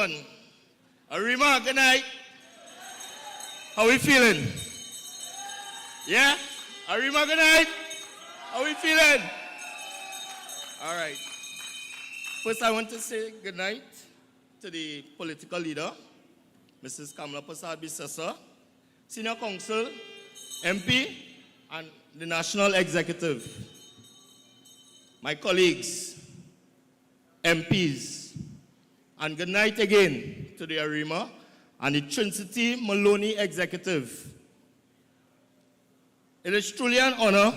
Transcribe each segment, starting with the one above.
one. Arima, good night. How we feeling? Yeah? Arima, good night. How we feeling? All right. First, I want to say good night to the political leader, Mrs. Kamala Prasad Bissessa, Senior Counsel, MP, and the National Executive. My colleagues, MPs, and good night again to the Arima and the Trincity Maloney Executive. It is truly an honor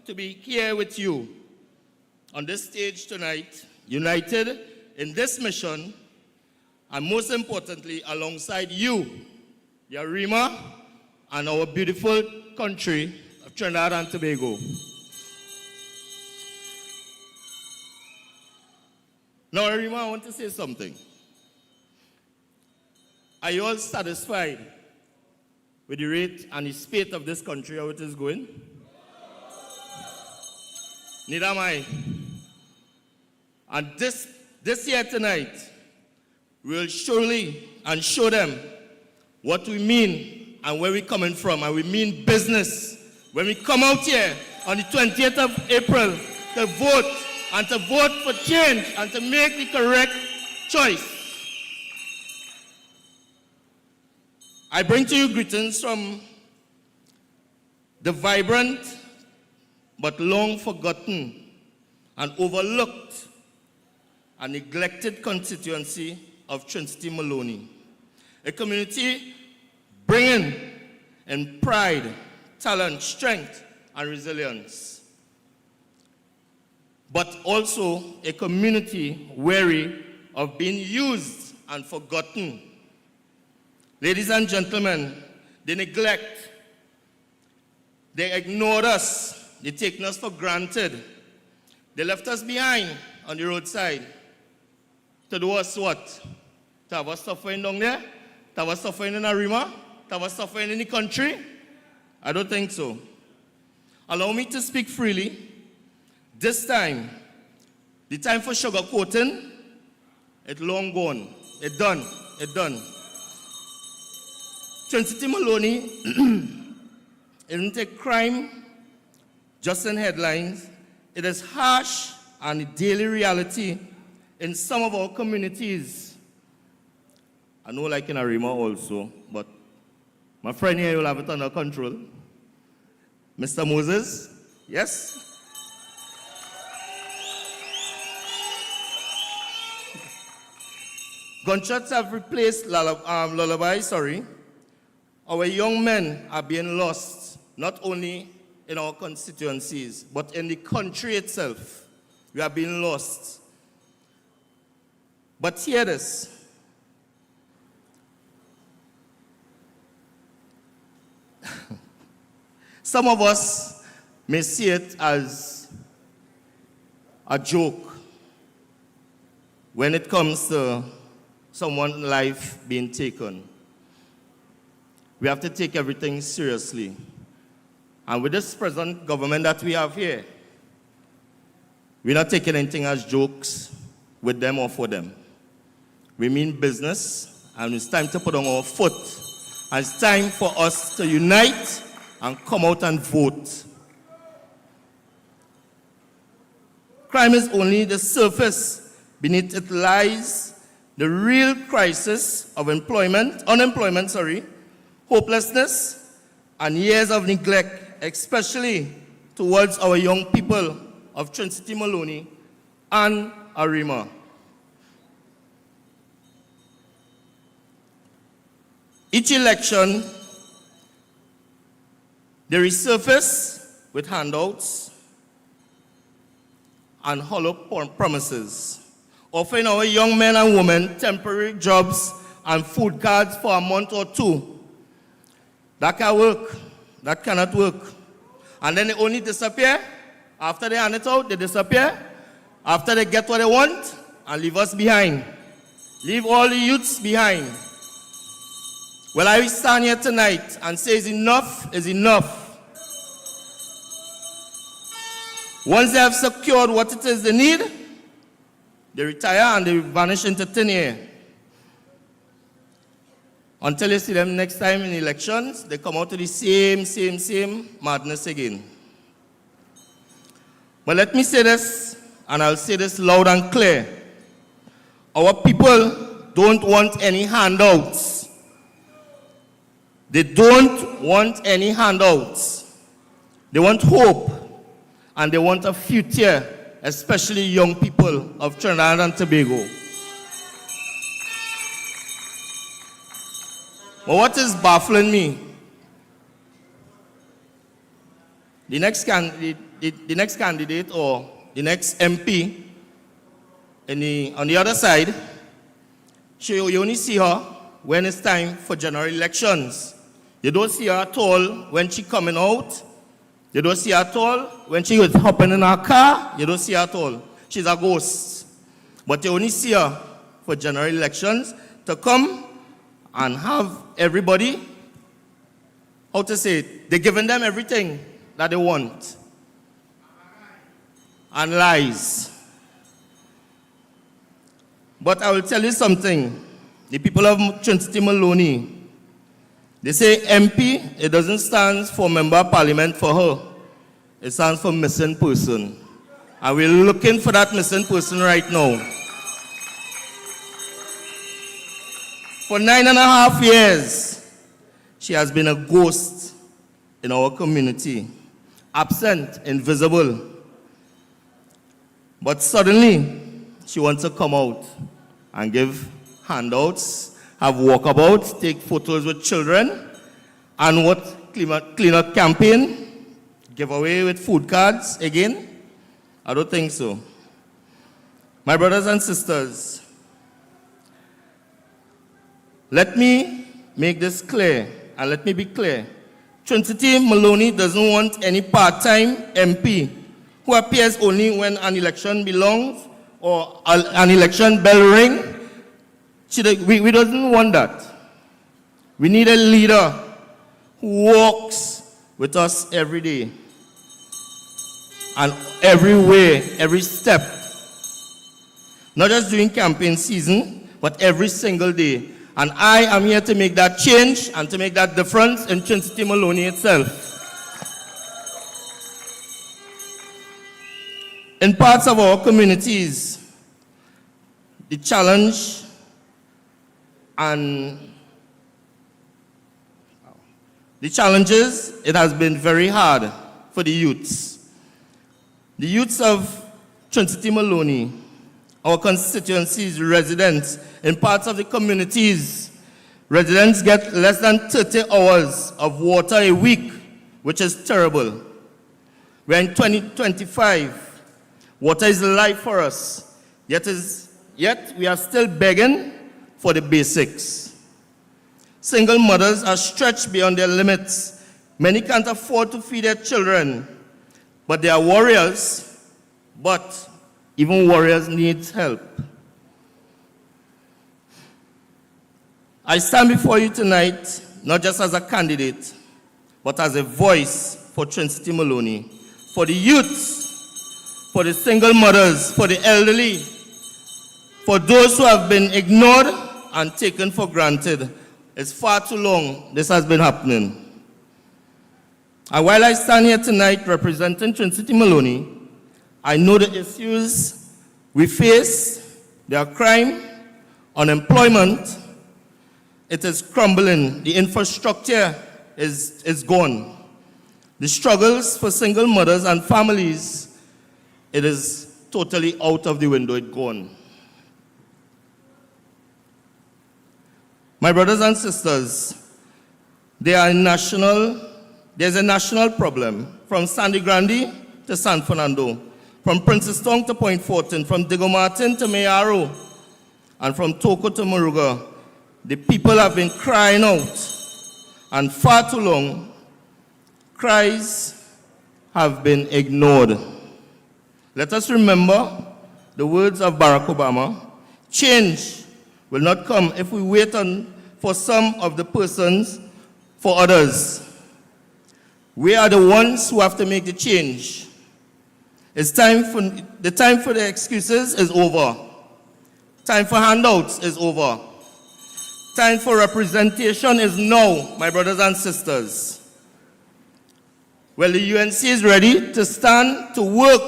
to be here with you on this stage tonight, united in this mission, and most importantly, alongside you, the Arima, and our beautiful country of Trinidad and Tobago. Now, Arima, I want to say something. Are you all satisfied with the rate and the state of this country, how it is going? Neither am I. And this year tonight, we'll surely and show them what we mean and where we're coming from. And we mean business. When we come out here on the 20th of April to vote, and to vote for change, and to make the correct choice. I bring to you greetings from the vibrant but long forgotten and overlooked and neglected constituency of Trincity Maloney, a community bringing in pride, talent, strength, and resilience, but also a community weary of being used and forgotten. Ladies and gentlemen, they neglect, they ignored us, they taken us for granted. They left us behind on the roadside. To do us what? To have us suffering down there? To have us suffering in Arima? To have us suffering in the country? I don't think so. Allow me to speak freely. This time, the time for sugarcoating, it's long gone. It's done. It's done. Trincity Maloney isn't a crime just in headlines. It is harsh and a daily reality in some of our communities. I know like in Arima also, but my friend here will have it under control. Mr. Moses, yes? Gunshots have replaced lullabies. Our young men are being lost, not only in our constituencies, but in the country itself. We are being lost. But hear this. Some of us may see it as a joke when it comes to someone's life being taken. We have to take everything seriously. And with this present government that we have here, we're not taking anything as jokes with them or for them. We mean business, and it's time to put on our foot. And it's time for us to unite and come out and vote. Crime is only the surface. Beneath it lies the real crisis of unemployment, hopelessness, and years of neglect, especially towards our young people of Trincity Maloney and Arima. Each election, they resurface with handouts and hollow promises, offering our young men and women temporary jobs and food cards for a month or two. That can work. That cannot work. And then they only disappear. After they hand it out, they disappear. After they get what they want, and leave us behind. Leave all the youths behind. Well, I will stand here tonight and say enough is enough. Once they have secured what it is they need, they retire and they vanish into thin air. Until you see them next time in elections, they come out to the same madness again. But let me say this, and I'll say this loud and clear. Our people don't want any handouts. They don't want any handouts. They want hope, and they want a future, especially young people of Trinidad and Tobago. But what is baffling me, the next candidate or the next MP on the other side, you only see her when it's time for general elections. You don't see her at all when she's coming out. You don't see her at all when she was hopping in her car. You don't see her at all. She's a ghost. But you only see her for general elections to come and have everybody, how to say it, they're giving them everything that they want. And lies. But I will tell you something. The people of Trincity Maloney, they say MP, it doesn't stand for Member of Parliament for her. It stands for missing person. And we're looking for that missing person right now. For 9.5 years, she has been a ghost in our community, absent, invisible. But suddenly, she wants to come out and give handouts, have walkabouts, take photos with children, and what, clean up campaign, give away with food cards again? I don't think so. My brothers and sisters, let me make this clear, and let me be clear. Trincity Maloney doesn't want any part-time MP who appears only when an election belongs or an election bell ring. We don't want that. We need a leader who walks with us every day and everywhere, every step. Not just during campaign season, but every single day. And I am here to make that change and to make that difference in Trincity Maloney itself. In parts of our communities, the challenge and the challenges, it has been very hard for the youths. The youths of Trincity Maloney, our constituencies, residents, in parts of the communities, residents get less than 30 hours of water a week, which is terrible. We're in 2025. Water is life for us, yet we are still begging for the basics. Single mothers are stretched beyond their limits. Many can't afford to feed their children, but they are warriors, but even warriors need help. I stand before you tonight, not just as a candidate, but as a voice for Trincity Maloney, for the youths, for the single mothers, for the elderly, for those who have been ignored and taken for granted. It's far too long this has been happening. And while I stand here tonight representing Trincity Maloney, I know the issues we face. There are crime, unemployment, it is crumbling. The infrastructure is gone. The struggles for single mothers and families, it is totally out of the window, it's gone. My brothers and sisters, there's a national problem from Sandy Grande to San Fernando, from Princestown to Point Fortin, from Diego Martin to Mayaro, and from Toko to Moruga. The people have been crying out, and far too long, cries have been ignored. Let us remember the words of Barack Obama: change will not come if we wait for some of the persons for others. We are the ones who have to make the change. The time for the excuses is over. Time for handouts is over. Time for representation is now, my brothers and sisters. Well, the UNC is ready to stand to work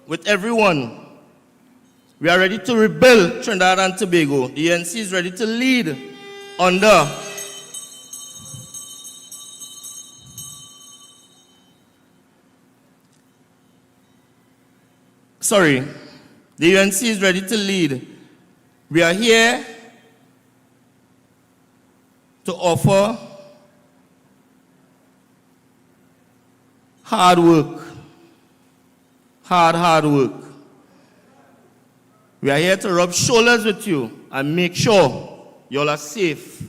with everyone. We are ready to rebuild Trinidad and Tobago. The UNC is ready to lead under the UNC is ready to lead. We are here to offer hard work. Hard work. We are here to rub shoulders with you and make sure you all are safe.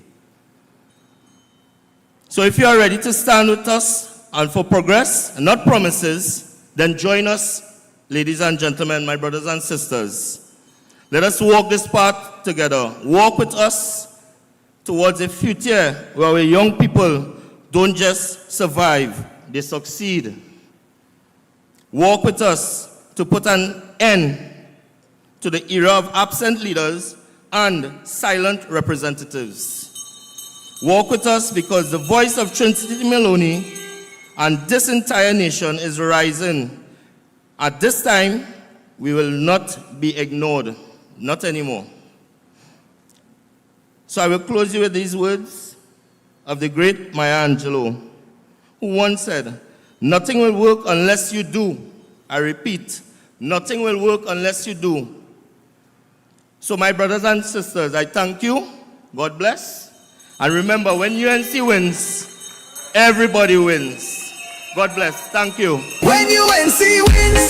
So if you are ready to stand with us and for progress and not promises, then join us, ladies and gentlemen, my brothers and sisters. Let us walk this path together. Walk with us towards a future where our young people don't just survive, they succeed. Walk with us to put an end to the era of absent leaders and silent representatives. Walk with us because the voice of Trincity Maloney and this entire nation is rising. At this time, we will not be ignored, not anymore. So I will close you with these words of the great Maya Angelou, who once said, "Nothing will work unless you do." I repeat, nothing will work unless you do. So my brothers and sisters, I thank you. God bless. And remember, when UNC wins, everybody wins. God bless. Thank you. When UNC wins.